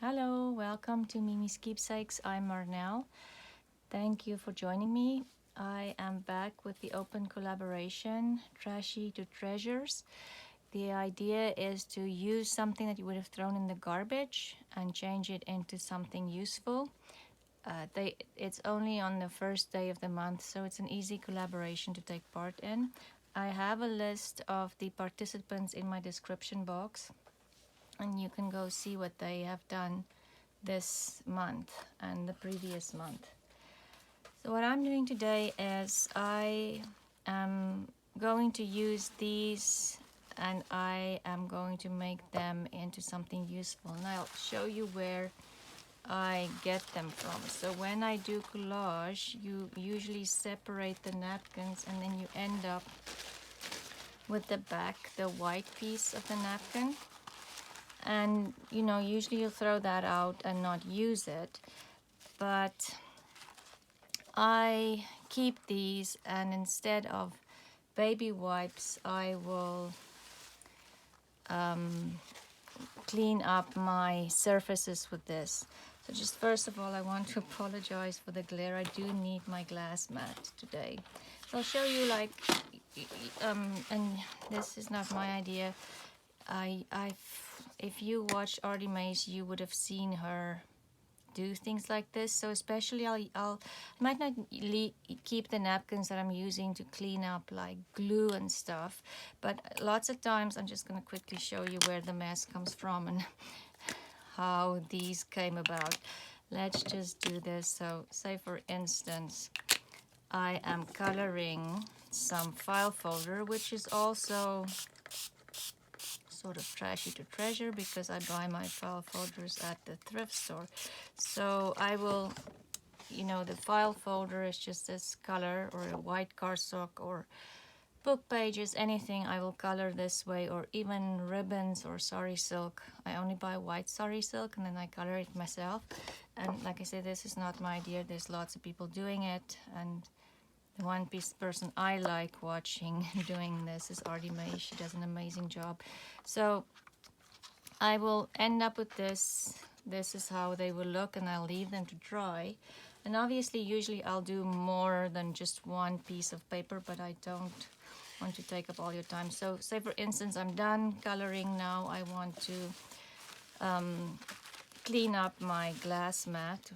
Hello, welcome to Miemie's Keepsakes. I'm Marnell. Thank you for joining me. I am back with the open collaboration, Trashy to Treasures. The idea is to use something that you would have thrown in the garbage and change it into something useful. It's only on the first day of the month, so it's an easy collaboration to take part in. I have a list of the participants in my description box, and you can go see what they have done this month and the previous month. So what I'm doing today is I am going to use these and I am going to make them into something useful, and I'll show you where I get them from. So when I do collage, you usually separate the napkins and then you end up with the back, the white piece of the napkin. And usually you'll throw that out and not use it, but I keep these, and instead of baby wipes I will clean up my surfaces with this. So just first of all, I want to apologize for the glare. I do need my glass mat today. So I'll show you, like, and this is not my idea. If you watch Artymaze, you would have seen her do things like this. So especially I might not keep the napkins that I'm using to clean up, like glue and stuff, but lots of times I'm just going to quickly show you where the mess comes from and how these came about. Let's just do this. So say for instance I am coloring some file folder, which is also sort of trashy to treasure because I buy my file folders at the thrift store. So I will, the file folder is just this color, or a white cardstock or book pages, anything I will color this way, or even ribbons or sari silk. I only buy white sari silk and then I color it myself. And like I said, this is not my idea. There's lots of people doing it, and the one person I like watching doing this is Artymaze. She does an amazing job. So I will end up with this. This is how they will look, and I'll leave them to dry. And obviously, usually I'll do more than just one piece of paper, but I don't want to take up all your time. So say for instance, I'm done coloring now. I want to clean up my glass mat.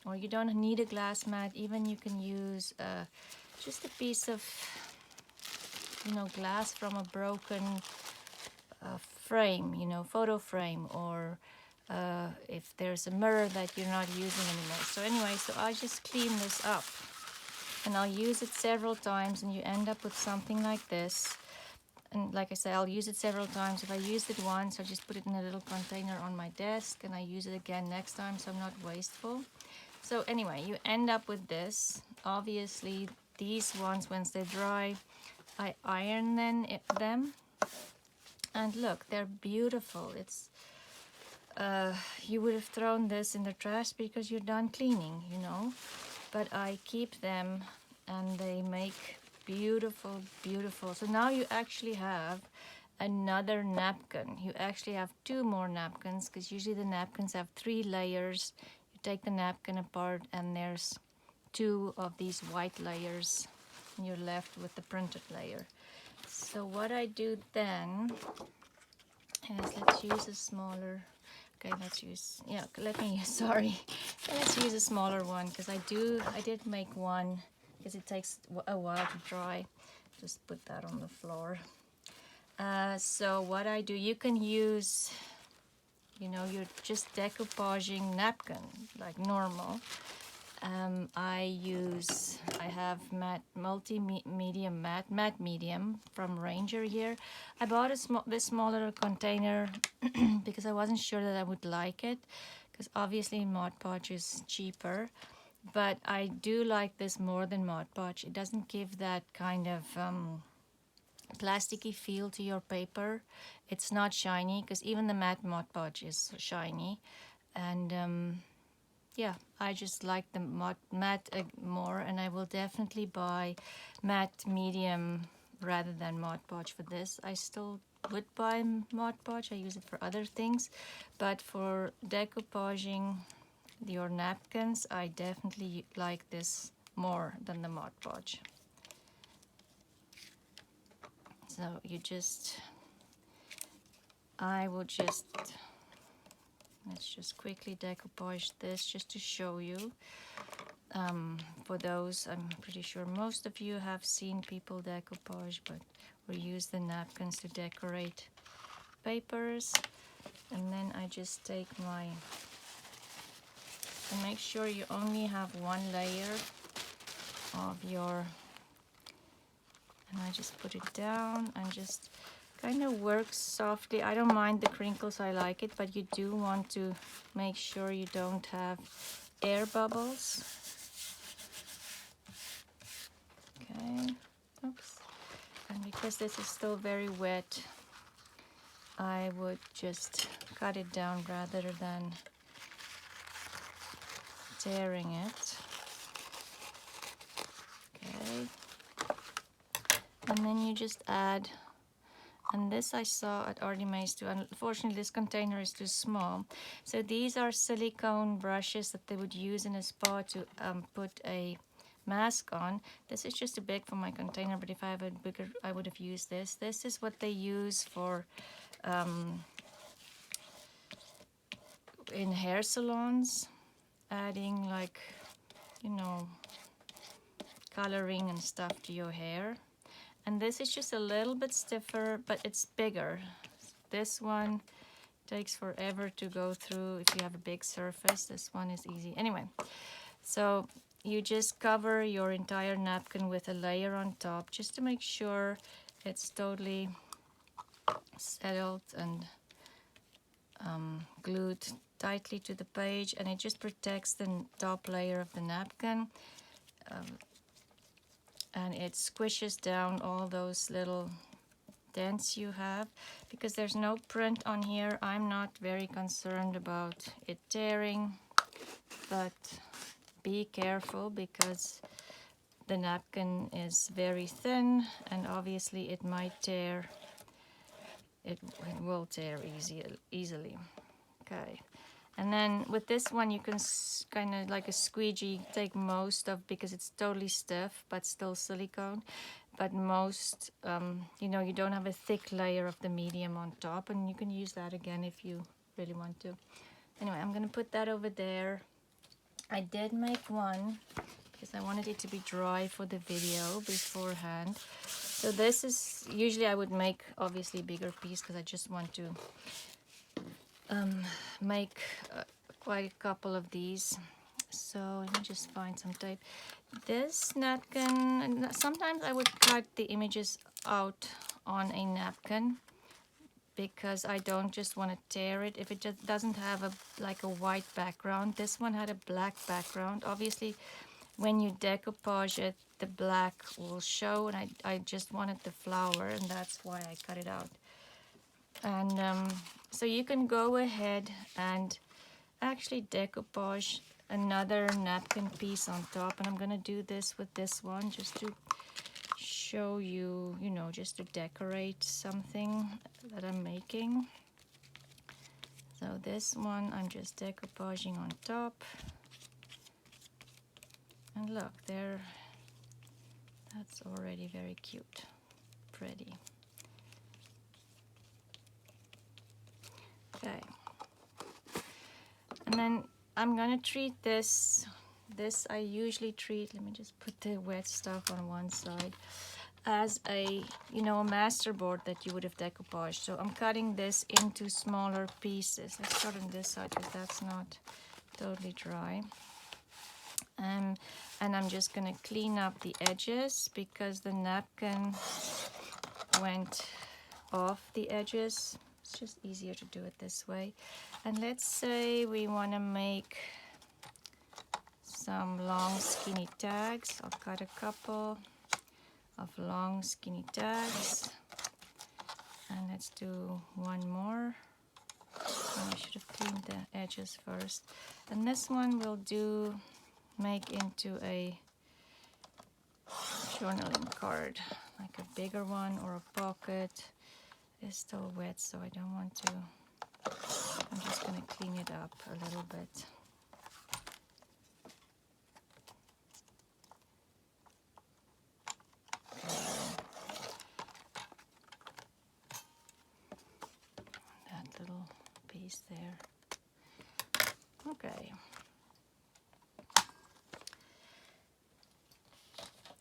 Or you don't need a glass mat. Even you can use just a piece of glass from a broken frame, photo frame, or if there's a mirror that you're not using anymore. So anyway, so I just clean this up and I'll use it several times, and you end up with something like this. And like I say, I'll use it several times. If I used it once, I just put it in a little container on my desk and I use it again next time, so I'm not wasteful. So anyway, you end up with this. Obviously these ones, once they dry, I iron them, and look, they're beautiful. It's you would have thrown this in the trash because you're done cleaning, but I keep them and they make beautiful, beautiful. So now you actually have another napkin. You actually have two more napkins, because usually the napkins have 3 layers. You take the napkin apart and there's 2 of these white layers, and you're left with the printed layer. So what I do then is, let's use a smaller, let's use a smaller one, because I did make one, because it takes a while to dry. Just put that on the floor. So what I do, you can use, you're just decoupaging napkin like normal. I have matte multi-medium matte medium from Ranger here. I bought this smaller container because I wasn't sure that I would like it, because obviously Mod Podge is cheaper, but I do like this more than Mod Podge. It doesn't give that kind of plasticky feel to your paper. It's not shiny, because even the matte Mod Podge is shiny, and yeah, I just like the matte more, and I will definitely buy matte medium rather than Mod Podge for this. I still would buy Mod Podge. I use it for other things, but for decoupaging your napkins, I definitely like this more than the Mod Podge. So I would just, let's just quickly decoupage this just to show you. For those, I'm pretty sure most of you have seen people decoupage, but we use the napkins to decorate papers. And then I just take and make sure you only have one layer of your, and I just put it down and just kind of work softly. I don't mind the crinkles, I like it, but you do want to make sure you don't have air bubbles. Okay, oops. And because this is still very wet, I would just cut it down rather than tearing it. Okay. And then you just add, and this I saw at Artymaze too. Unfortunately, this container is too small. So these are silicone brushes that they would use in a spa to put a mask on. This is just too big for my container, but if I have a bigger, I would have used this. This is what they use for in hair salons, adding like, you know, coloring and stuff to your hair. And this is just a little bit stiffer, but it's bigger. This one takes forever to go through if you have a big surface. This one is easy. Anyway, so you just cover your entire napkin with a layer on top just to make sure it's totally settled and glued tightly to the page, and it just protects the top layer of the napkin. And it squishes down all those little dents you have. Because there's no print on here, I'm not very concerned about it tearing, but be careful because the napkin is very thin and obviously it might tear. It will tear easily. Okay. And then with this one, you can kind of like a squeegee take most of, because it's totally stiff, but still silicone. But most, you know, you don't have a thick layer of the medium on top, and you can use that again if you really want to. Anyway, I'm going to put that over there. I did make one because I wanted it to be dry for the video beforehand. So this is, usually I would make obviously a bigger piece because I just want to make quite a couple of these. So let me just find some tape. This napkin, sometimes I would cut the images out on a napkin because I don't just want to tear it if it just doesn't have like a white background. This one had a black background. Obviously when you decoupage it, the black will show, and I just wanted the flower, and that's why I cut it out. And so you can go ahead and actually decoupage another napkin piece on top, and I'm gonna do this with this one just to show you, you know, just to decorate something that I'm making. So this one I'm just decoupaging on top, and look there, that's already very cute, pretty. Okay, and then I'm gonna treat this I usually treat, let me just put the wet stuff on one side, as a, you know, a masterboard that you would have decoupaged. So I'm cutting this into smaller pieces. Let's start on this side because that's not totally dry. And I'm just gonna clean up the edges because the napkin went off the edges. It's just easier to do it this way. And let's say we want to make some long skinny tags. I'll cut a couple of long skinny tags, and let's do one more. Oh, I should have cleaned the edges first. And this one we'll make into a journaling card, like a bigger one or a pocket. It's still wet, so I don't want to. I'm just going to clean it up a little bit. That little piece there. Okay.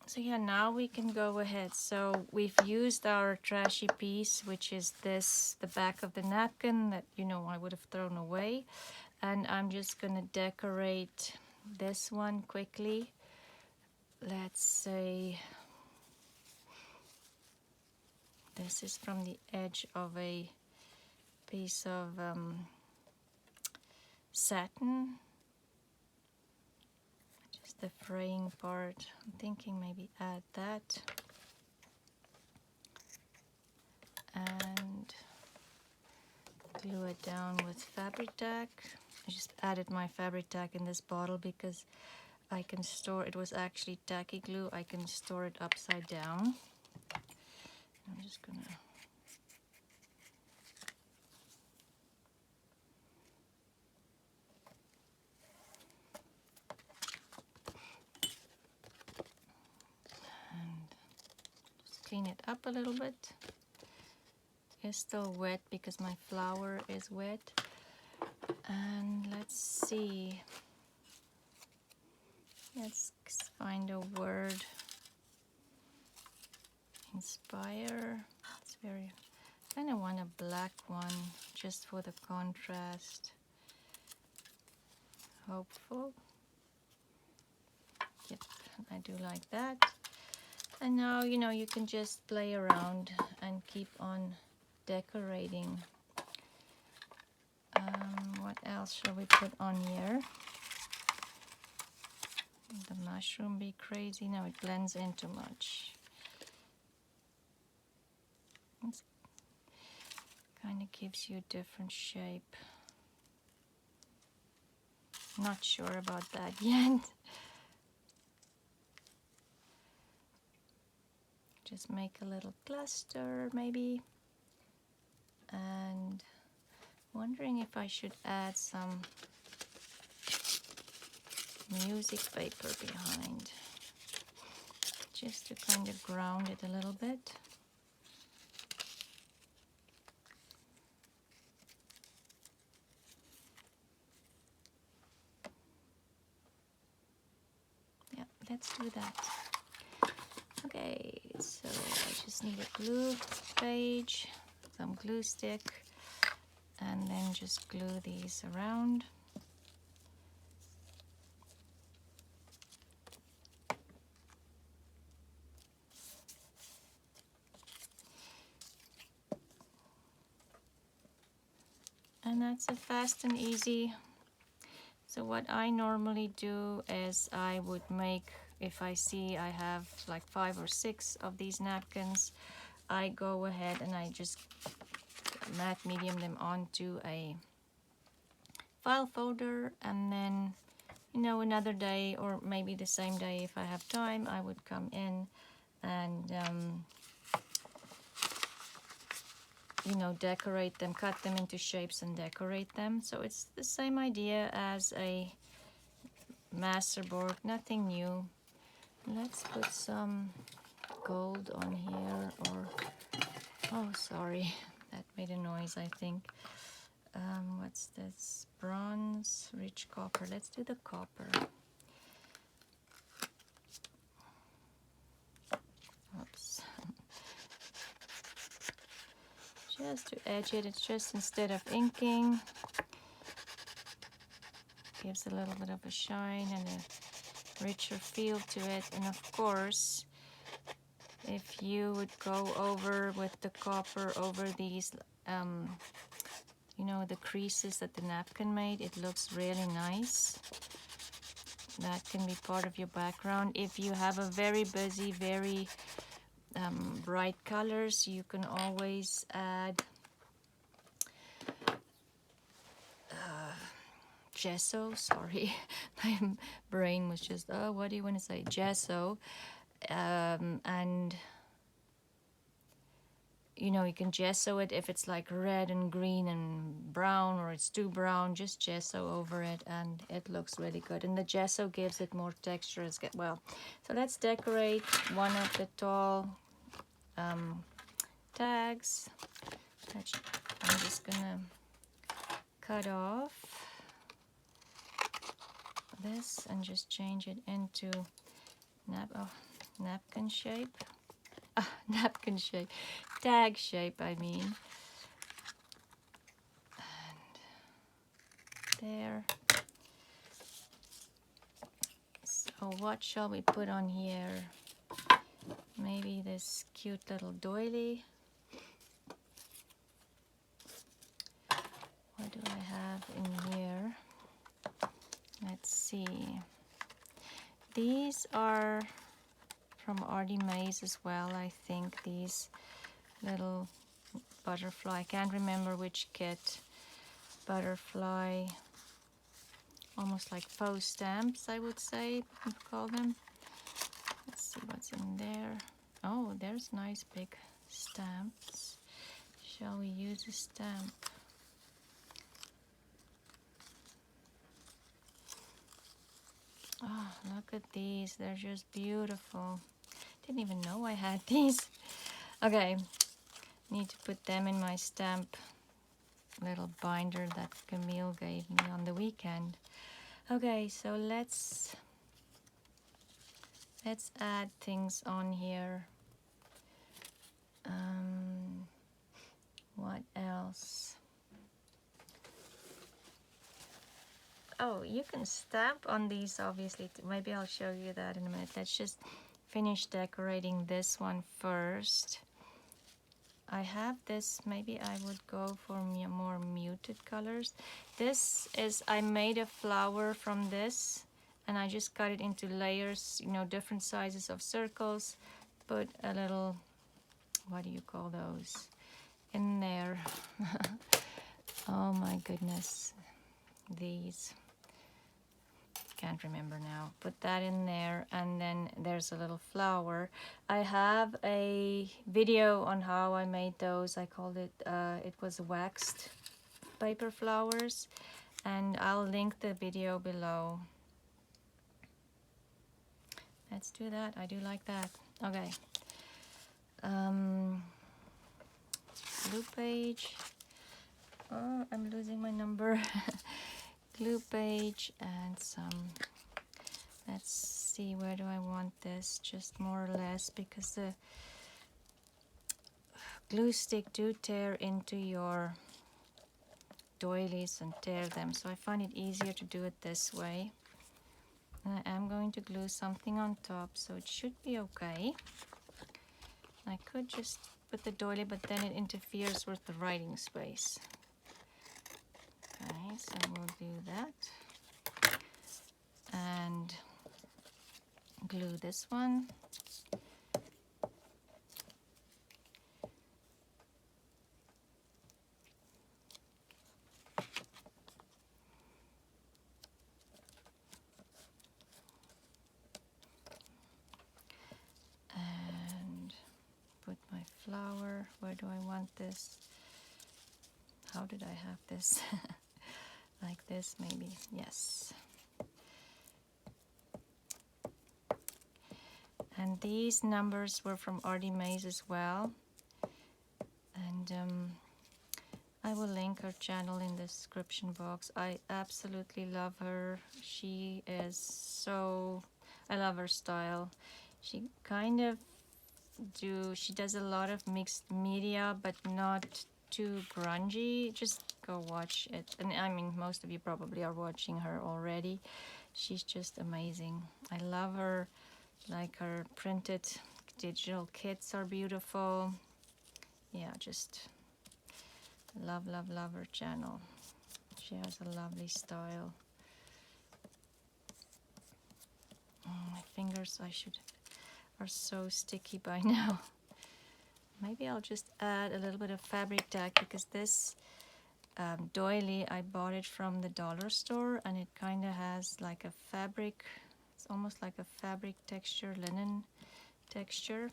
So yeah, now we can go ahead. So we've used our trashy piece, which is this, the back of the napkin that, you know, I would have thrown away. And I'm just gonna decorate this one quickly. Let's say this is from the edge of a piece of satin. Just the fraying part. I'm thinking maybe add that. And glue it down with fabric tack. I just added my fabric tack in this bottle because I can store, it was actually tacky glue, I can store it upside down. I'm just gonna and just clean it up a little bit. It's still wet because my flour is wet. And let's see. Let's find a word. Inspire. It's very, I kind of want a black one just for the contrast. Hopeful. Yep, I do like that. And now, you know, you can just play around and keep on decorating. What else shall we put on here? The mushroom be crazy. No, it blends in too much. It kind of gives you a different shape. Not sure about that yet. Just make a little cluster maybe. And wondering if I should add some music paper behind, just to kind of ground it a little bit. Yeah, let's do that. Okay, so I just need a glue page, some glue stick, and then just glue these around. And that's a fast and easy. So what I normally do is I would make, if I see I have like 5 or 6 of these napkins, I go ahead and I just matte medium them onto a file folder, and then, you know, another day or maybe the same day if I have time, I would come in and you know, decorate them, cut them into shapes and decorate them. So it's the same idea as a masterboard, nothing new. Let's put some gold on here, or, oh sorry, that made a noise I think. What's this? Bronze, rich copper. Let's do the copper. Oops. Just to edge it, it's just instead of inking, gives a little bit of a shine and a richer feel to it. And of course, if you would go over with the copper over these, you know, the creases that the napkin made, it looks really nice. That can be part of your background. If you have a very busy, very bright colors, you can always add gesso. Sorry, my brain was just, oh, what do you want to say? Gesso. And you know, you can gesso it if it's like red and green and brown, or it's too brown, just gesso over it and it looks really good. And the gesso gives it more texture as well. So let's decorate one of the tall tags. I'm just gonna cut off this and just change it into napkin shape. Napkin shape, tag shape, I mean. And there. So what shall we put on here? Maybe this cute little doily. What do I have in here? Let's see. These are from Artymaze as well, I think. These little butterfly, I can't remember which kit. Butterfly, almost like faux stamps, I would say, you call them. Let's see what's in there. Oh, there's nice big stamps. Shall we use a stamp? Oh, look at these. They're just beautiful. Didn't even know I had these. Okay, need to put them in my stamp little binder that Camille gave me on the weekend. Okay, so let's add things on here. What else? Oh, you can stamp on these, obviously. Maybe I'll show you that in a minute. Let's just finish decorating this one first. I have this, maybe I would go for more muted colors. This is, I made a flower from this and I just cut it into layers, you know, different sizes of circles. Put a little, what do you call those, in there. Oh my goodness, these. Can't remember now. Put that in there, and then there's a little flower. I have a video on how I made those. I called it, it was waxed paper flowers, and I'll link the video below. Let's do that. I do like that. Okay. Glue page. Oh, I'm losing my number. Glue page and some, let's see, where do I want this? Just more or less, because the glue stick do tear into your doilies and tear them, so I find it easier to do it this way. And I am going to glue something on top, so it should be okay. I could just put the doily, but then it interferes with the writing space. Okay, so we'll do that. And glue this one. And put my flower. Where do I want this? How did I have this? Like this, maybe. Yes. And these numbers were from Artymaze as well. And I will link her channel in the description box. I absolutely love her. She is so, I love her style. She kind of she does a lot of mixed media, but not too grungy. Just go watch it. And I mean, most of you probably are watching her already. She's just amazing. I love her. Like, her printed digital kits are beautiful. Yeah, just love, love, love her channel. She has a lovely style. Oh, my fingers are so sticky by now. Maybe I'll just add a little bit of fabric tack, because this doily, I bought it from the dollar store, and it kind of has like a fabric, it's almost like a fabric texture, linen texture.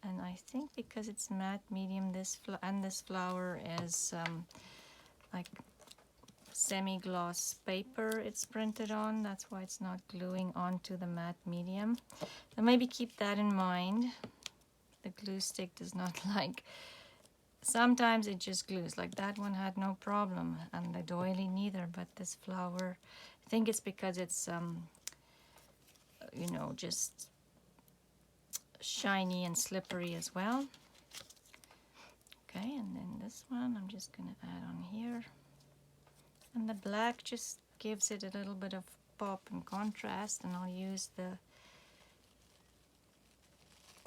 And I think because it's matte medium, this flower is like semi-gloss paper it's printed on. That's why it's not gluing onto the matte medium. So maybe keep that in mind. The glue stick does not like, sometimes it just glues. Like that one had no problem, and the doily neither, but this flower, I think it's because it's you know, just shiny and slippery as well. Okay, and then this one I'm just gonna add on here. And the black just gives it a little bit of pop and contrast, and I'll use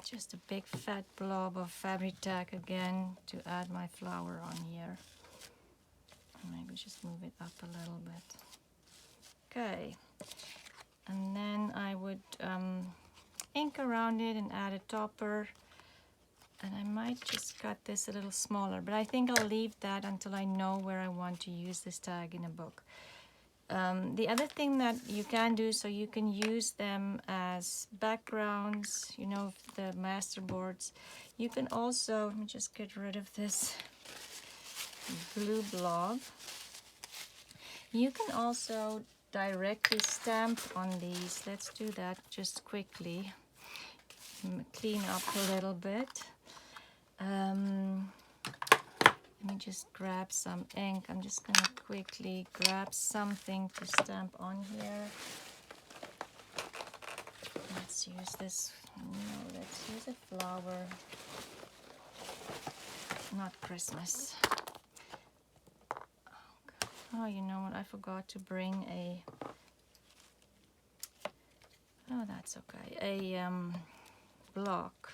just a big fat blob of fabric tack again to add my flower on here. And maybe just move it up a little bit. Okay, and then I would ink around it and add a topper. And I might just cut this a little smaller, but I think I'll leave that until I know where I want to use this tag in a book. The other thing that you can do, so you can use them as backgrounds, you know, the masterboards. You can also, let me just get rid of this glue blob. You can also directly stamp on these. Let's do that just quickly. Clean up a little bit. Let me just grab some ink. I'm just going to quickly grab something to stamp on here. Let's use this. No, let's use a flower. Not Christmas. Oh, you know what? I forgot to bring a... Oh, that's okay. A block.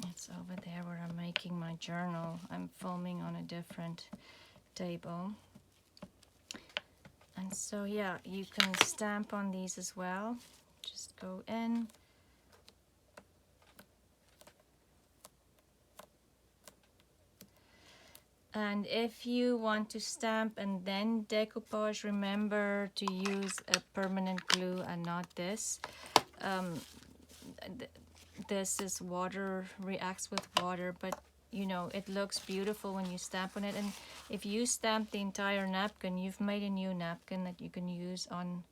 It's over there where I'm making my journal. I'm filming on a different table. And so, yeah, you can stamp on these as well. Just go in. And if you want to stamp and then decoupage, remember to use a permanent glue and not this. This is water, reacts with water, but you know, it looks beautiful when you stamp on it. And if you stamp the entire napkin, you've made a new napkin that you can use on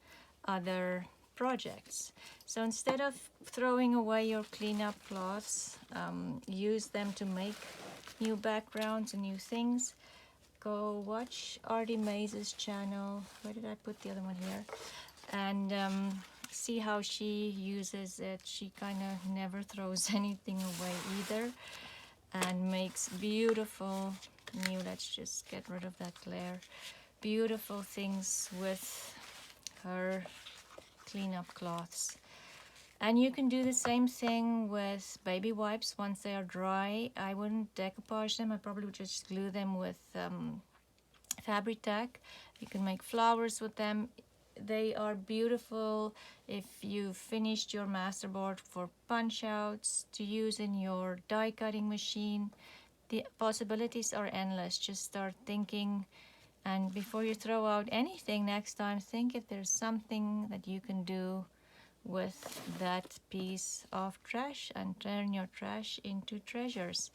other projects. So instead of throwing away your cleanup cloths, use them to make new backgrounds and new things. Go watch Artymaze's channel. Where did I put the other one here? And see how she uses it. She kind of never throws anything away either, and makes beautiful new, let's just get rid of that glare, beautiful things with her cleanup cloths. And you can do the same thing with baby wipes once they are dry. I wouldn't decoupage them. I probably would just glue them with fabric tack. You can make flowers with them. They are beautiful if you've finished your masterboard for punch outs to use in your die cutting machine. The possibilities are endless. Just start thinking, and before you throw out anything next time, think if there's something that you can do with that piece of trash and turn your trash into treasures.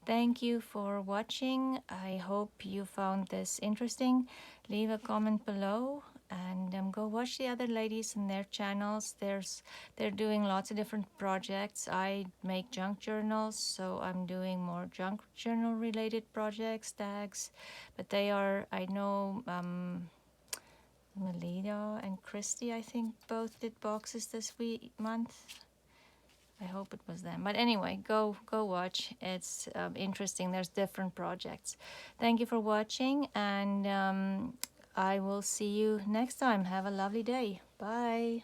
Thank you for watching. I hope you found this interesting. Leave a comment below, and go watch the other ladies and their channels. They're doing lots of different projects. I make junk journals, so I'm doing more junk journal related projects, tags, but they are, I know Malia and Kristie, I think, both did boxes this month. I hope it was them. But anyway, go watch. It's interesting. There's different projects. Thank you for watching, and I will see you next time. Have a lovely day. Bye.